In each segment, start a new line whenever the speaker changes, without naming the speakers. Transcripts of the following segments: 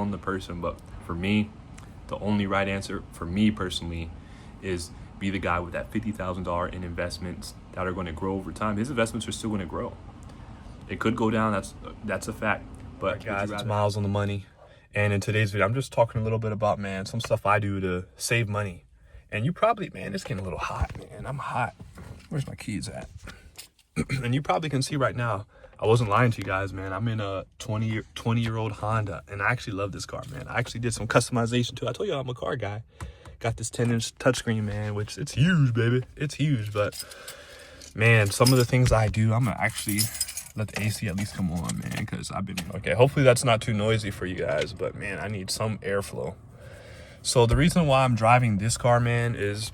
on the person, but for me, the only right answer for me personally is be the guy with that $50,000 in investments that are going to grow over time. His investments are still going to grow. It could go down. That's a fact. But
right, guys, it's Miles on the money. And in today's video, I'm just talking a little bit about, man, some stuff I do to save money. And you probably, man, it's getting a little hot, man. I'm hot. Where's my keys at? And you probably can see right now, I wasn't lying to you guys, man. I'm in a 20-year-old Honda, and I actually love this car, man. I actually did some customization too. I told you I'm a car guy. Got this 10-inch touchscreen, man, which it's huge, baby. It's huge, but man, some of the things I do, I'm gonna actually let the AC at least come on, man, because I've been, okay, hopefully that's not too noisy for you guys, but man, I need some airflow. So the reason why I'm driving this car, man, is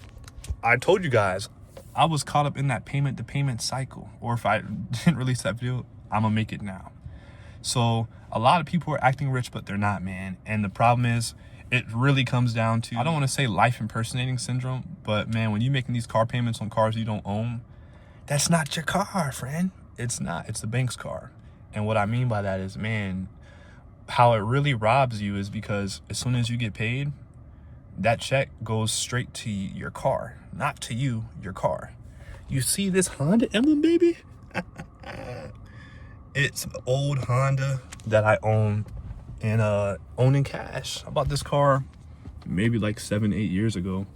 I told you guys, I was caught up in that payment to payment cycle, or if I didn't release that video, I'm gonna make it now. So a lot of people are acting rich, but they're not, man. And the problem is, it really comes down to, I don't want to say life impersonating syndrome, but man, when you're making these car payments on cars you don't own, that's not your car, friend. It's not. It's the bank's car. And what I mean by that is, man, how it really robs you is because as soon as you get paid, that check goes straight to your car, not to you, your car. You see this Honda emblem, baby? It's an old Honda that I own and own in cash. I bought this car maybe like 7-8 years ago.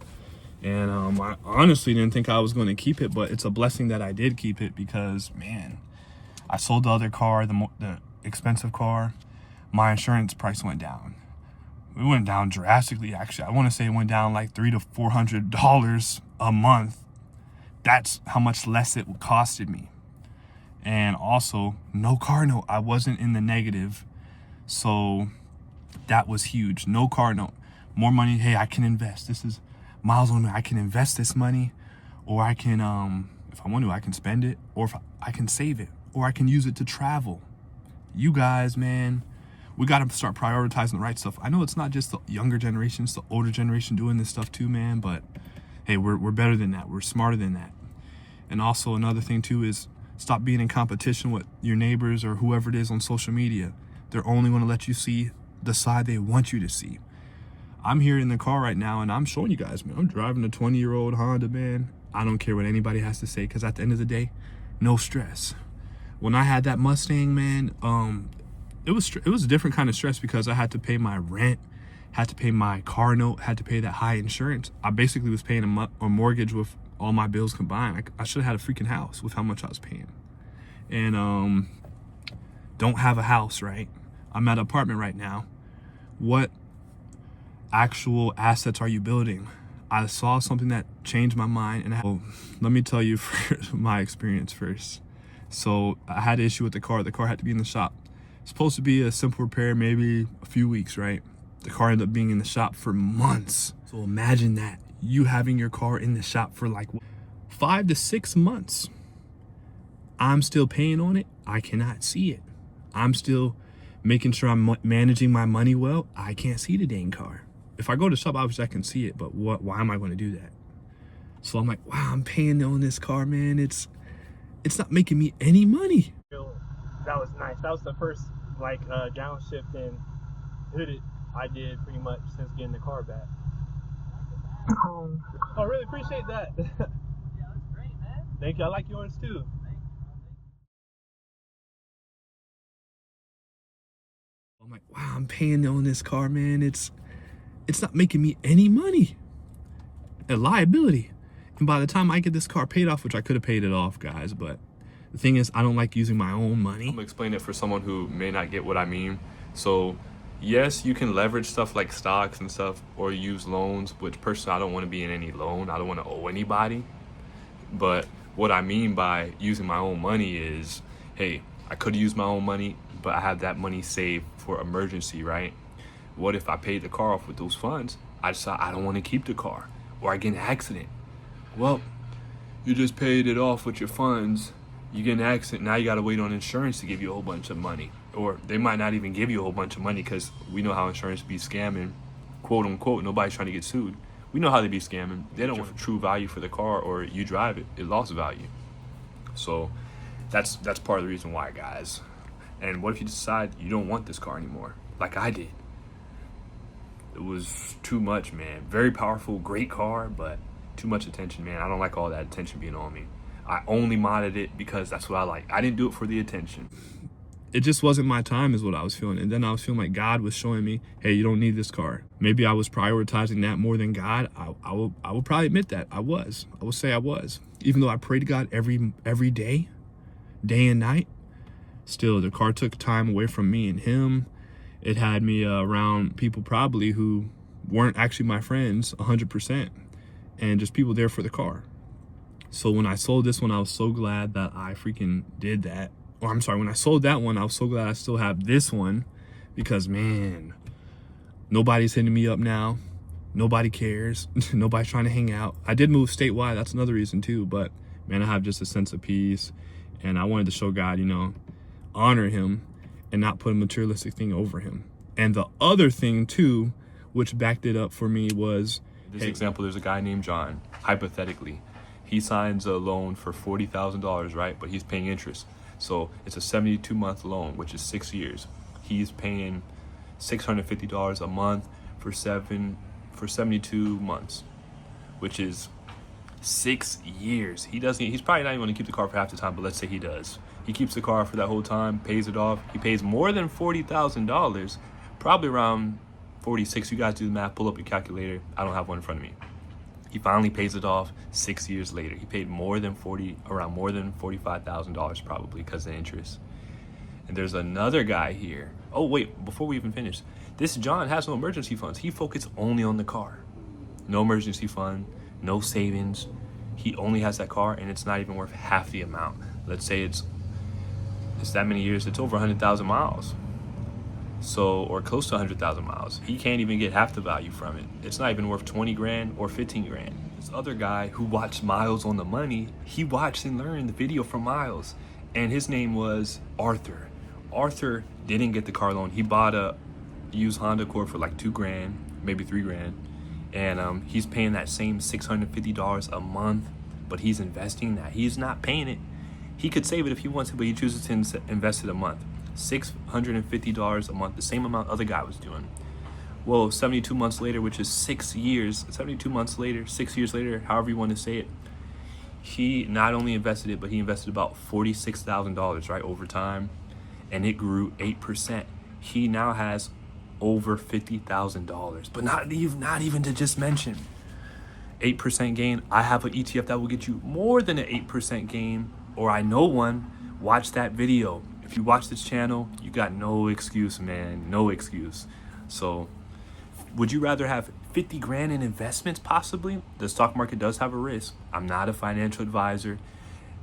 And I honestly didn't think I was going to keep it, but it's a blessing that I did keep it because, man, I sold the other car, the expensive car. My insurance price went down. It went down drastically, actually. I want to say it went down like $300 to $400 a month. That's how much less it costed me. And also, no car note. I wasn't in the negative. So that was huge. No car note. More money. Hey, I can invest. This is Miles on me. I can invest this money, or I can, if I want to, I can spend it, or if I can save it, or I can use it to travel. You guys, man, we got to start prioritizing the right stuff. I know it's not just the younger generation, it's the older generation doing this stuff too, man, but hey, we're better than that. We're smarter than that. And also another thing too is stop being in competition with your neighbors or whoever it is on social media. They're only going to let you see the side they want you to see. I'm here in the car right now and I'm showing you guys, man. I'm driving a 20-year-old Honda, man. I don't care what anybody has to say because at the end of the day, no stress. When I had that Mustang, man, it was a different kind of stress because I had to pay my rent, had to pay my car note, had to pay that high insurance. I basically was paying a mortgage with all my bills combined. I should have had a freaking house with how much I was paying. And don't have a house, right? I'm at an apartment right now. What actual assets are you building? I saw something that changed my mind, and let me tell you my experience first. So I had an issue with the car. The car had to be in the shop. It's supposed to be a simple repair, maybe a few weeks, right? The car ended up being in the shop for months. So imagine that, you having your car in the shop for like 5 to 6 months. I'm still paying on it. I cannot see it. I'm still making sure I'm managing my money well. I can't see the dang car. If I go to the shop, obviously I can see it, but why am I going to do that? So I'm like, wow, I'm paying on this car, man. It's not making me any money.
That was nice. That was the first like downshift and hooded I did pretty much since getting the car back. I really appreciate that.
Yeah, that's great, man.
Thank you. I like yours too.
I'm like, wow, I'm paying on this car, man. It's not making me any money. A liability. And by the time I get this car paid off, which I could have paid it off, guys, but the thing is, I don't like using my own money.
I'm gonna explain it for someone who may not get what I mean. So yes, you can leverage stuff like stocks and stuff or use loans, which personally I don't want to be in any loan. I don't want to owe anybody. But what I mean by using my own money is, hey, I could use my own money, but I have that money saved for emergency, right? What if I paid the car off with those funds? I decide I don't want to keep the car, or I get in an accident. Well, you just paid it off with your funds. You get in an accident, now you got to wait on insurance to give you a whole bunch of money. Or they might not even give you a whole bunch of money because we know how insurance be scamming, quote unquote. Nobody's trying to get sued. We know how they be scamming. They don't want true value for the car, or you drive it, it lost value. So that's part of the reason why, guys. And what if you decide you don't want this car anymore, like I did? It was too much, man. Very powerful, great car, but too much attention, man. I don't like all that attention being on me. I only modded it because that's what I like. I didn't do it for the attention.
It just wasn't my time is what I was feeling. And then I was feeling like God was showing me, hey, you don't need this car. Maybe I was prioritizing that more than God. I will probably admit that I was. I will say I was. Even though I prayed to God every day and night, still the car took time away from me and him. It had me around people probably who weren't actually my friends 100%, and just people there for the car. So when I sold this one, I was so glad that I freaking did that. Or I'm sorry, when I sold that one, I was so glad I still have this one, because man, nobody's hitting me up now. Nobody cares. Nobody's trying to hang out. I did move statewide. That's another reason too. But man, I have just a sense of peace, and I wanted to show God, honor him and not put a materialistic thing over him. And the other thing too, which backed it up for me, was
this example, there's a guy named John, hypothetically. He signs a loan for $40,000, right? But he's paying interest. So it's a 72-month loan, which is 6 years. He's paying $650 a month for 72 months, which is 6 years. He's probably not even going to keep the car for half the time, but let's say he does. He keeps the car for that whole time, pays it off. He pays more than $40,000, probably around 46. You guys do the math, pull up your calculator. I don't have one in front of me. He finally pays it off 6 years later. He paid more than $45,000 probably because of interest. And there's another guy here. Oh wait, before we even finish, this John has no emergency funds. He focused only on the car. No emergency fund, no savings. He only has that car, and it's not even worth half the amount. Let's say it's that many years. It's over 100,000 miles. So, or close to 100,000 miles. He can't even get half the value from it. It's not even worth 20 grand or 15 grand. This other guy who watched Miles on the Money, he watched and learned the video from Miles, and his name was Arthur. Arthur didn't get the car loan. He bought a used Honda Accord for like 2 grand, maybe 3 grand. And he's paying that same $650 a month, but he's investing that. He's not paying it. He could save it if he wants to, but he chooses to invest it a month. $650 a month, the same amount other guy was doing. Well, 72 months later, which is 6 years, 72 months later, 6 years later, however you want to say it, he not only invested it, but he invested about $46,000, right, over time, and it grew 8%. He now has over $50,000, but not even to just mention 8% gain. I have an ETF that will get you more than an 8% gain, or I know one. Watch that video. If you watch this channel, you got no excuse, man. No excuse. So would you rather have 50 grand in investments? Possibly. The stock market does have a risk. I'm not a financial advisor.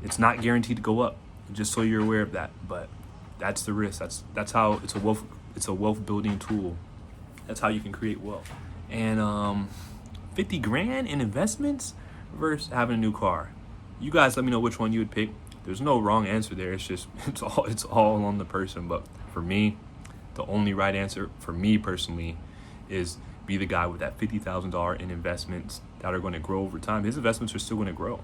It's not guaranteed to go up, just so you're aware of that. But that's the risk. That's how it's a wealth building tool. That's how you can create wealth. And 50 grand in investments versus having a new car. You guys let me know which one you would pick. There's no wrong answer there. It's just it's all on the person. But for me, the only right answer for me personally is be the guy with that $50,000 in investments that are going to grow over time. His investments are still going to grow.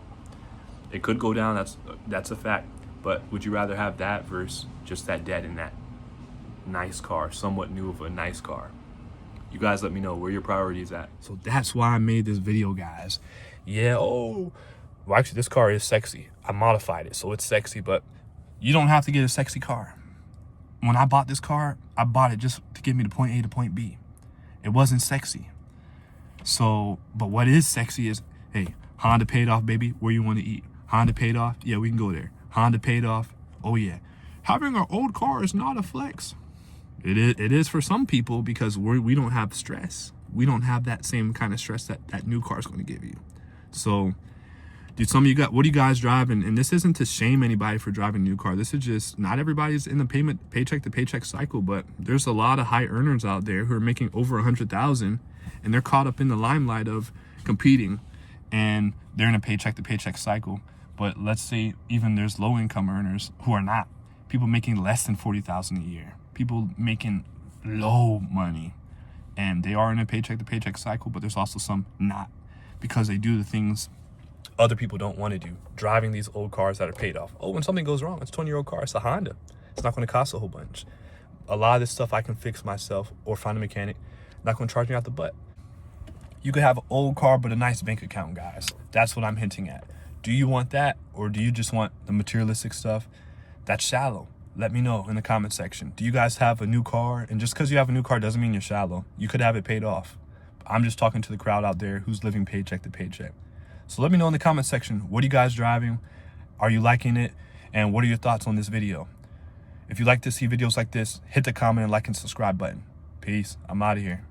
It could go down. That's a fact. But would you rather have that versus just that debt in that nice car, somewhat new of a nice car? You guys let me know where your priorities at.
So that's why I made this video, guys. Yeah, well, actually, this car is sexy. I modified it, so it's sexy, but you don't have to get a sexy car. When I bought this car, I bought it just to get me to point A to point B. It wasn't sexy. So, but what is sexy is, hey, Honda paid off, baby. Where you want to eat? Honda paid off? Yeah, we can go there. Honda paid off? Oh, yeah. Having an old car is not a flex. It is for some people because we don't have stress. We don't have that same kind of stress that new car is going to give you. So, dude, what do you guys drive? And this isn't to shame anybody for driving a new car. This is just, not everybody's in the paycheck to paycheck cycle, but there's a lot of high earners out there who are making over 100,000, and they're caught up in the limelight of competing, and they're in a paycheck to paycheck cycle. But let's say even there's low income earners who are not. People making less than 40,000 a year. People making low money, and they are in a paycheck to paycheck cycle, but there's also some not, because they do the things other people don't want to do, driving these old cars that are paid off. Oh, when something goes wrong, it's a 20-year-old car, it's a Honda. It's not going to cost a whole bunch. A lot of this stuff I can fix myself or find a mechanic. Not gonna charge me out the butt. You could have an old car but a nice bank account, guys. That's what I'm hinting at. Do you want that, or do you just want the materialistic stuff? That's shallow. Let me know in the comment section. Do you guys have a new car? And just because you have a new car doesn't mean you're shallow. You could have it paid off. I'm just talking to the crowd out there who's living paycheck to paycheck. So let me know in the comment section, what are you guys driving? Are you liking it? And what are your thoughts on this video? If you like to see videos like this, hit the comment and like and subscribe button. Peace. I'm out of here.